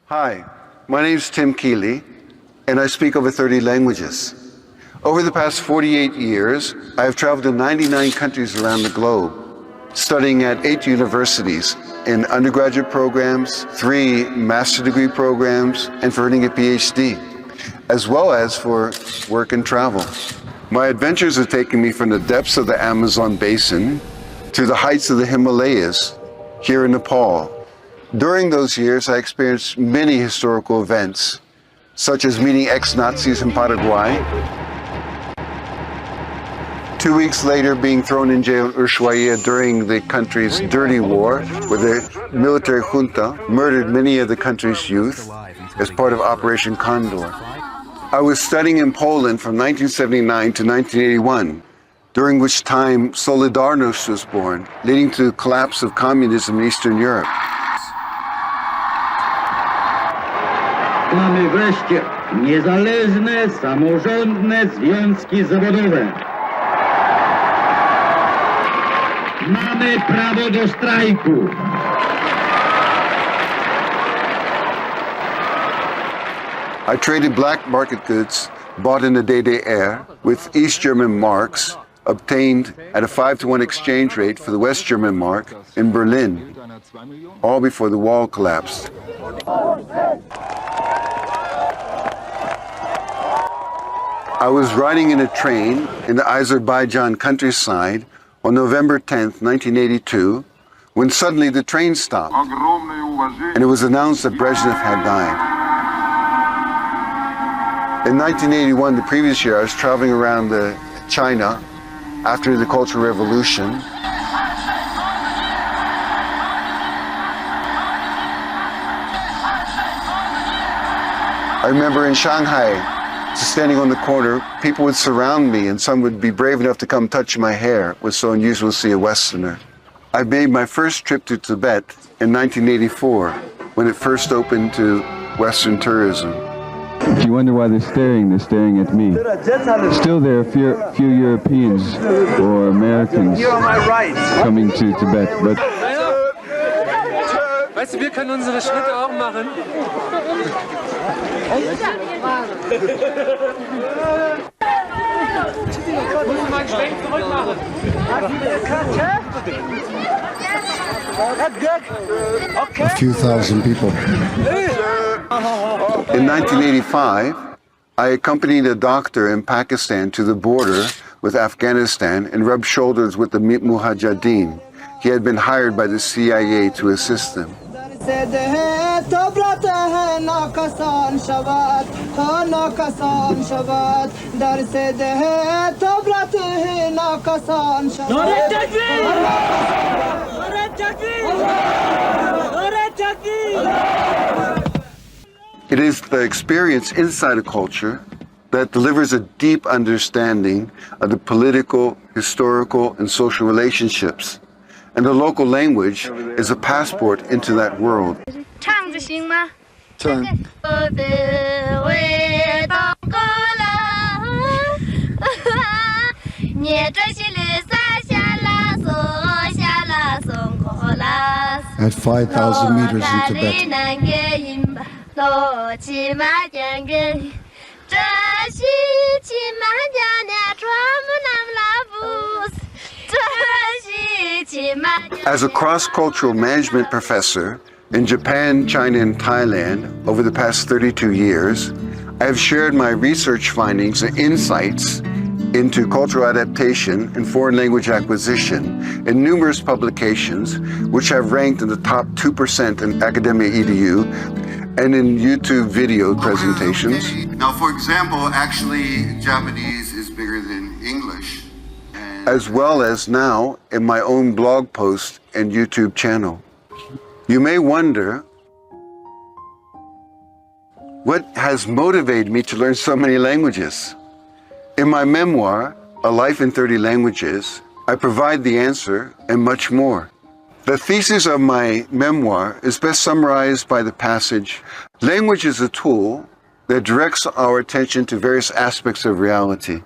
Hi, my name is Tim Keeley, and I speak over 30 languages. Over the past 48 years, I have traveled to 99 countries around the globe, studying at 8 universities in undergraduate programs, 3 master's degree programs, and for earning a PhD, as well as for work and travel. My adventures have taken me from the depths of the Amazon basin to the heights of the Himalayas here in Nepal. During those years, I experienced many historical events, such as meeting ex-Nazis in Paraguay, 2 weeks later being thrown in jail in Ushuaia during the country's dirty war, where the military junta murdered many of the country's youth as part of Operation Condor. I was studying in Poland from 1979 to 1981, during which time Solidarność was born, leading to the collapse of communism in Eastern Europe. Mamy wreszcie niezależne, samorządne związki zawodowe. Mamy prawo do strajku. I traded black market goods bought in the DDR with East German marks obtained at a 5-to-1 exchange rate for the West German mark in Berlin, all before the wall collapsed. I was riding in a train in the Azerbaijan countryside on November 10th, 1982, when suddenly the train stopped, and it was announced that Brezhnev had died. In 1981, the previous year, I was traveling around China after the Cultural Revolution. I remember in Shanghai, just standing on the corner, people would surround me and some would be brave enough to come touch my hair. It was so unusual to see a Westerner. I made my first trip to Tibet in 1984, when it first opened to Western tourism. If you wonder why they're staring at me. Still there are few Europeans or Americans coming to Tibet, but weißt du, wir können unsere Schritte auch machen. Muss ich meinen Schwenk zurück machen? A few thousand people. In 1985, I accompanied a doctor in Pakistan to the border with Afghanistan and rubbed shoulders with the Mujahideen. He had been hired by the CIA to assist them. It is the experience inside a culture that delivers a deep understanding of the political, historical, and social relationships. And the local language is a passport into that world. At 5,000 meters in Tibet. As a cross-cultural management professor in Japan, China, and Thailand over the past 32 years, I have shared my research findings and insights into cultural adaptation and foreign language acquisition in numerous publications, which have ranked in the top 2% in academia edu and in YouTube video presentations. Now, for example, actually, Japanese is bigger than English. As well as now in my own blog post and YouTube channel. You may wonder, what has motivated me to learn so many languages? In my memoir, A Life in 30 Languages, I provide the answer and much more. The thesis of my memoir is best summarized by the passage, "Language is a tool that directs our attention to various aspects of reality.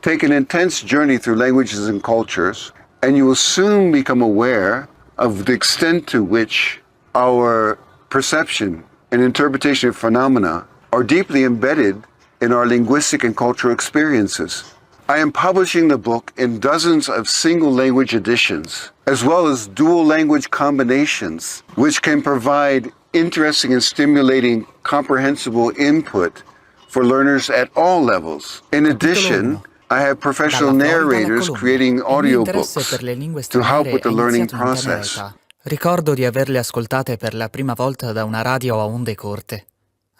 Take an intense journey through languages and cultures, and you will soon become aware of the extent to which our perception and interpretation of phenomena are deeply embedded in our linguistic and cultural experiences. I am publishing the book in dozens of single language editions, as well as dual language combinations, which can provide interesting and stimulating comprehensible input for learners at all levels. In addition, I have professional narrators creating audiobooks to help with the learning process. Ricordo di averle ascoltate per la prima volta da una radio a onde corte,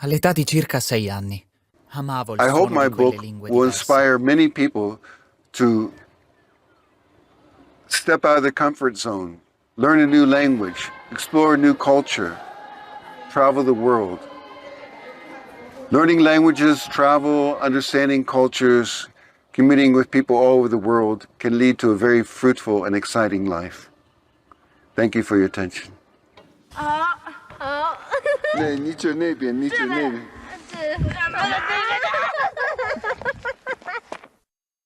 all'età di circa 6 anni. Amavo il I hope suono my di quelle book lingue will diverse. inspire many people to step out of their comfort zone, learn a new language, explore a new culture, travel the world. Learning languages, travel, understanding cultures, communing with people all over the world can lead to a very fruitful and exciting life. Thank you for your attention.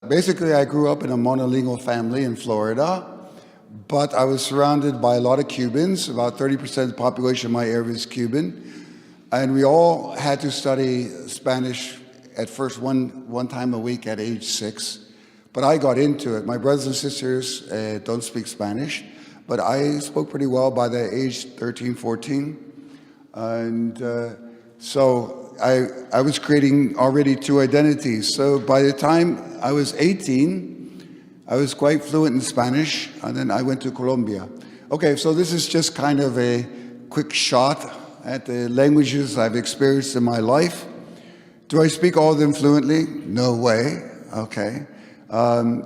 Basically, I grew up in a monolingual family in Florida, but I was surrounded by a lot of Cubans. About 30% of the population in my area is Cuban. And we all had to study Spanish at first one time a week at age 6. But I got into it. My brothers and sisters don't speak Spanish, but I spoke pretty well by the age 13, 14. And so I was creating already 2 identities. So by the time I was 18, I was quite fluent in Spanish, and then I went to Colombia. Okay, so this is just kind of a quick shot at the languages I've experienced in my life. Do I speak all of them fluently? No way. Okay.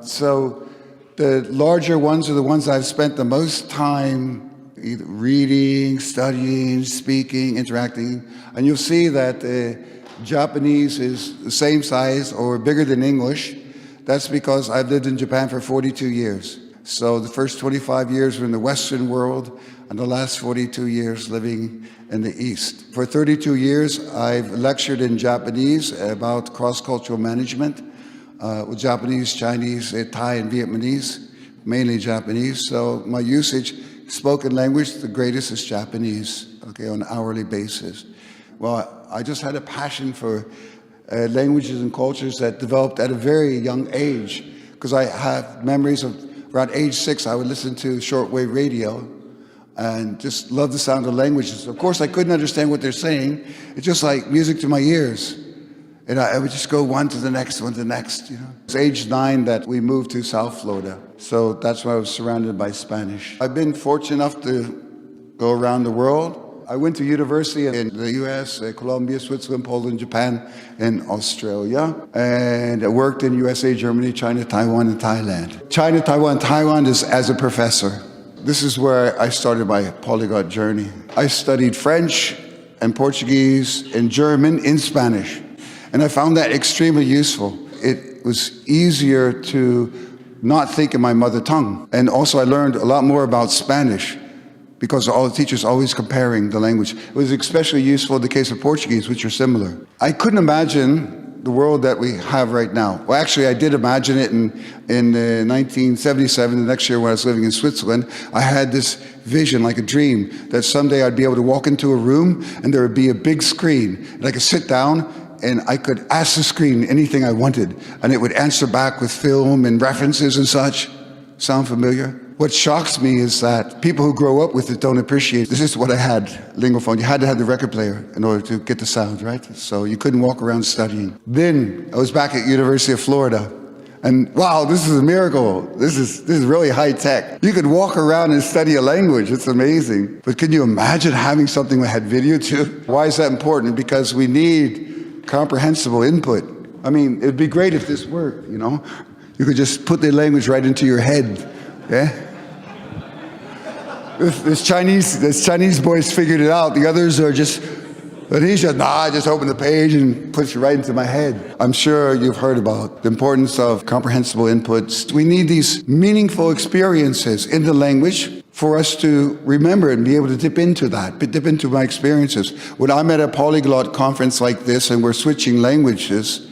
So the larger ones are the ones I've spent the most time either reading, studying, speaking, interacting. And you'll see that Japanese is the same size or bigger than English. That's because I've lived in Japan for 42 years. So the first 25 years were in the Western world, and the last 42 years living in the East. For 32 years, I've lectured in Japanese about cross-cultural management with Japanese, Chinese, Thai, and Vietnamese, mainly Japanese. So my usage, spoken language, the greatest is Japanese, okay, on an hourly basis. Well, I just had a passion for languages and cultures that developed at a very young age, because I have memories of around age 6, I would listen to shortwave radio and just love the sound of languages. Of course, I couldn't understand what they're saying. It's just like music to my ears. And I would just go one to the next, one to the next, you know. It's age 9 that we moved to South Florida. So that's why I was surrounded by Spanish. I've been fortunate enough to go around the world. I went to university in the US, Colombia, Switzerland, Poland, Japan, and Australia. And I worked in USA, Germany, China, Taiwan, and Thailand. China, Taiwan, Taiwan is as a professor. This is where I started my polyglot journey. I studied French and Portuguese and German in Spanish. And I found that extremely useful. It was easier to not think in my mother tongue. And also I learned a lot more about Spanish, because all the teachers always comparing the language. It was especially useful in the case of Portuguese, which are similar. I couldn't imagine the world that we have right now. Well, actually, I did imagine it in 1977, the next year when I was living in Switzerland. I had this vision, like a dream, that someday I'd be able to walk into a room and there would be a big screen, and I could sit down and I could ask the screen anything I wanted, and it would answer back with film and references and such. Sound familiar? What shocks me is that people who grow up with it don't appreciate it. This is what I had, lingophone. You had to have the record player in order to get the sound, right? So you couldn't walk around studying. Then I was back at University of Florida, and wow, this is a miracle. This is really high tech. You could walk around and study a language. It's amazing. But can you imagine having something that had video too? Why is that important? Because we need comprehensible input. I mean, it'd be great if this worked, you know? You could just put the language right into your head. Yeah? This Chinese boys figured it out. The others are just, but he's just, I just open the page and puts it right into my head. I'm sure you've heard about the importance of comprehensible inputs. We need these meaningful experiences in the language for us to remember and be able to dip into that, dip into my experiences. When I'm at a polyglot conference like this and we're switching languages,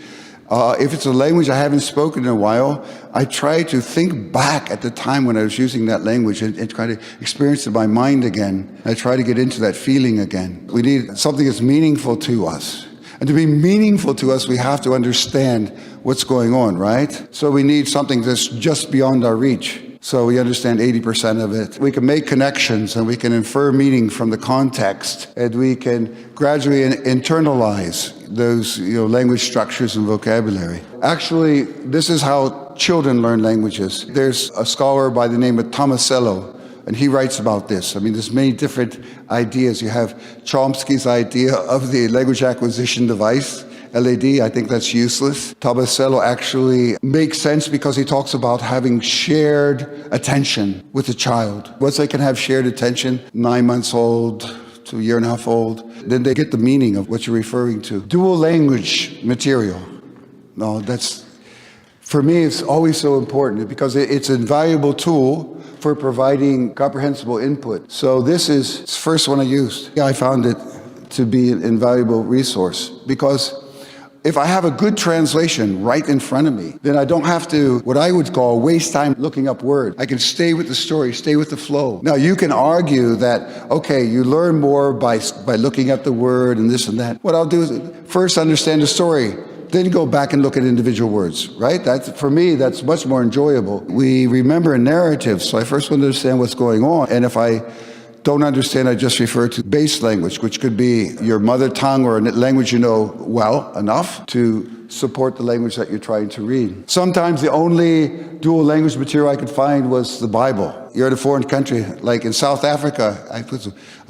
If it's a language I haven't spoken in a while, I try to think back at the time when I was using that language and try to experience it in my mind again. I try to get into that feeling again. We need something that's meaningful to us. And to be meaningful to us, we have to understand what's going on, right? So we need something that's just beyond our reach. So we understand 80% of it. We can make connections and we can infer meaning from the context, and we can gradually internalize those language structures and vocabulary. Actually, this is how children learn languages. There's a scholar by the name of Tomasello, and he writes about this. I mean, there's many different ideas. You have Chomsky's idea of the language acquisition device, LAD. I think that's useless. Tomasello actually makes sense because he talks about having shared attention with the child. Once they can have shared attention, 9 months old to a year and a half old, then they get the meaning of what you're referring to. Dual language material. No, that's, for me, it's always so important because it's an invaluable tool for providing comprehensible input. So this is the first one I used. I found it to be an invaluable resource because if I have a good translation right in front of me, then I don't have to, what I would call, waste time looking up words. I can stay with the story, stay with the flow. Now, you can argue that, okay, you learn more by looking at the word and this and that. What I'll do is first understand the story, then go back and look at individual words, right? For me, that's much more enjoyable. We remember a narrative, so I first want to understand what's going on. And if I don't understand, I just refer to base language, which could be your mother tongue or a language you know well enough to support the language that you're trying to read. Sometimes the only dual language material I could find was the Bible. You're in a foreign country, like in South Africa. I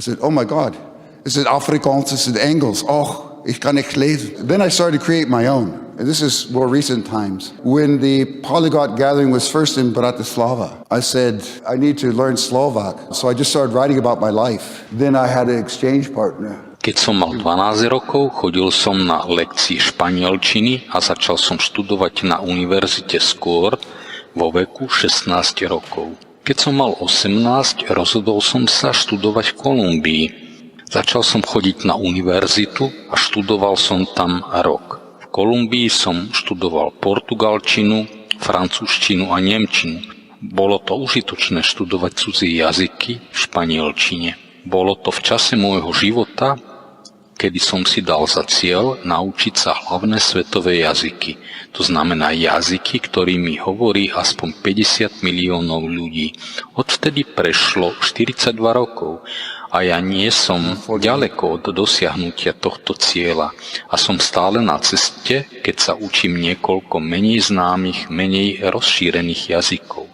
said, oh my God, is it Afrikaans, is it Engels? Oh, ich kann nicht lesen. Then I started to create my own. And this is more recent times. When the Polyglot gathering was first in Bratislava, I said, I need to learn Slovak. So I just started writing about my life. Then I had an exchange partner. Keď som mal 12 rokov, chodil som na lekcie španielčiny a začal som študovať na univerzite skôr vo veku 16 rokov. Keď som mal 18, rozhodol som sa študovať v Kolumbii. Začal som chodiť na univerzitu a študoval som tam rok. V Kolumbii som študoval portugalčinu, francúzštinu a nemčinu. Bolo to užitočné študovať cudzie jazyky v španielčine. Bolo to v čase môjho života, kedy som si dal za cieľ naučiť sa hlavné svetové jazyky. To znamená jazyky, ktorými hovorí aspoň 50 miliónov ľudí. Odvtedy prešlo 42 rokov a ja nie som ďaleko od dosiahnutia tohto cieľa a som stále na ceste, keď sa učím niekoľko menej známych, menej rozšírených jazykov.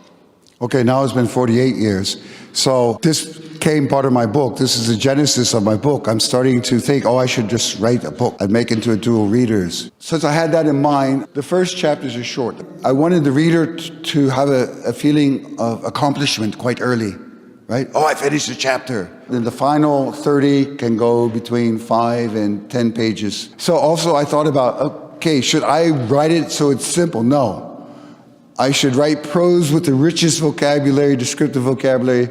Okay, now it's been 48 years. So this came part of my book. This is the genesis of my book. I'm starting to think, I should just write a book and make it into a dual readers. Since I had that in mind, the first chapters are short. I wanted the reader to have a feeling of accomplishment quite early, right? I finished a chapter. Then the final 30 can go between 5 and 10 pages. So also I thought about, okay, should I write it so it's simple? No. I should write prose with the richest vocabulary, descriptive vocabulary,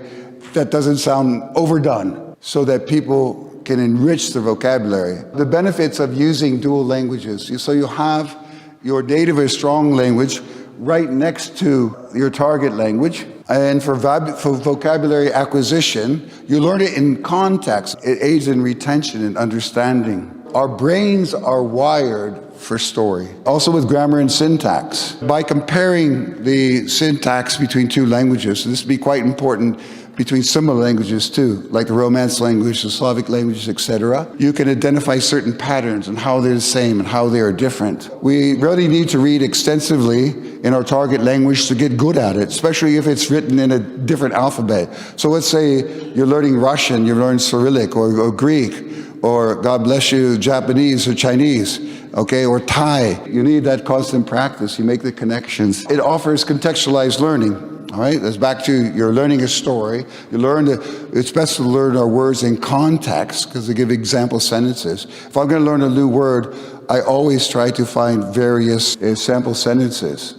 that doesn't sound overdone, so that people can enrich their vocabulary. The benefits of using dual languages. So you have your native or strong language right next to your target language. And for vocabulary acquisition, you learn it in context. It aids in retention and understanding. Our brains are wired for story. Also with grammar and syntax. By comparing the syntax between two languages, this would be quite important between similar languages too, like the Romance language, the Slavic languages, etc. You can identify certain patterns and how they're the same and how they are different. We really need to read extensively in our target language to get good at it, especially if it's written in a different alphabet. So let's say you're learning Russian, you learn Cyrillic or Greek, or God bless you, Japanese or Chinese, okay, or Thai. You need that constant practice. You make the connections. It offers contextualized learning. All right, that's back to you're learning a story. You learn it's best to learn our words in context because they give example sentences. If I'm going to learn a new word, I always try to find various sample sentences.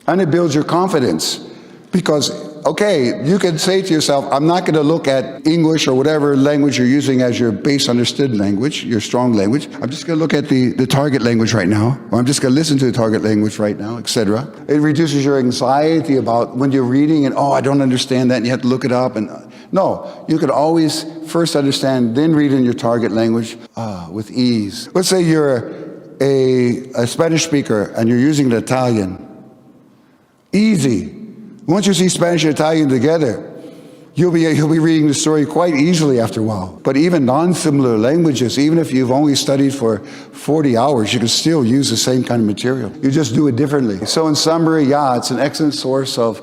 And it builds your confidence because okay, you can say to yourself, I'm not going to look at English or whatever language you're using as your base understood language, your strong language. I'm just going to look at the target language right now, or I'm just going to listen to the target language right now, etc. It reduces your anxiety about when you're reading and, I don't understand that, and you have to look it up. And no, you could always first understand, then read in your target language with ease. Let's say you're a Spanish speaker and you're using the Italian. Easy. Once you see Spanish and Italian together, you'll be reading the story quite easily after a while. But even non-similar languages, even if you've only studied for 40 hours, you can still use the same kind of material. You just do it differently. So in summary, it's an excellent source of,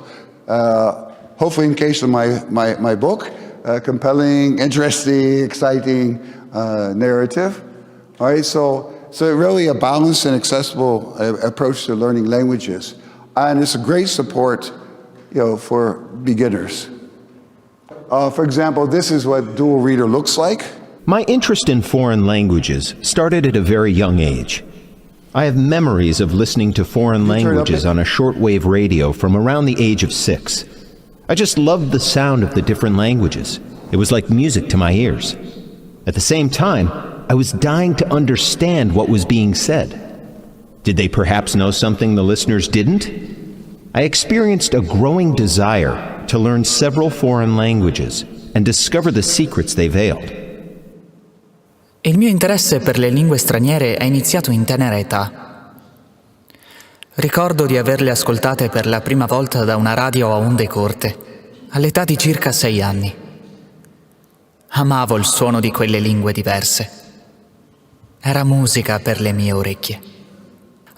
hopefully in case of my book, compelling, interesting, exciting narrative. All right, so really a balanced and accessible approach to learning languages. And it's a great support, for beginners. For example, this is what dual reader looks like. My interest in foreign languages started at a very young age. I have memories of listening to foreign languages on a shortwave radio from around the age of 6. I just loved the sound of the different languages. It was like music to my ears. At the same time, I was dying to understand what was being said. Did they perhaps know something the listeners didn't? I experienced a growing desire to learn several foreign languages and discover the secrets they veiled. Il mio interesse per le lingue straniere è iniziato in tenera età. Ricordo di averle ascoltate per la prima volta da una radio a onde corte, all'età di circa 6 anni. Amavo il suono di quelle lingue diverse. Era musica per le mie orecchie.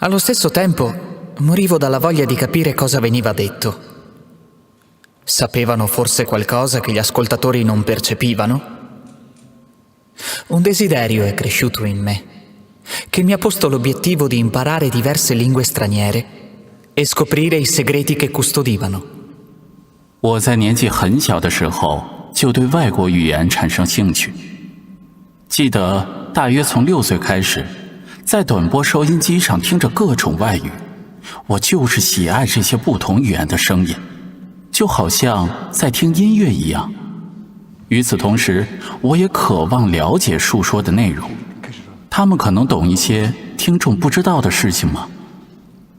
Allo stesso tempo, morivo dalla voglia di capire cosa veniva detto. Sapevano forse qualcosa che gli ascoltatori non percepivano? Un desiderio è cresciuto in me, che mi ha posto l'obiettivo di imparare diverse lingue straniere e scoprire i segreti che custodivano. 我在年纪很小的时候就对外国语言产生兴趣。记得大约从6岁开始，在短波收音机上听着各种外语，我就是喜爱这些不同语言的声音，就好像在听音乐一样。与此同时，我也渴望了解述说的内容。他们可能懂一些听众不知道的事情吗？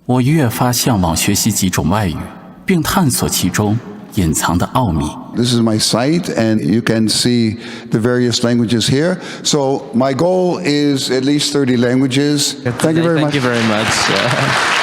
我越发向往学习几种外语，并探索其中隐藏的奥秘。 This is my site, and you can see the various languages here. So my goal is at least 30 languages. Thank you very much. Thank you very much.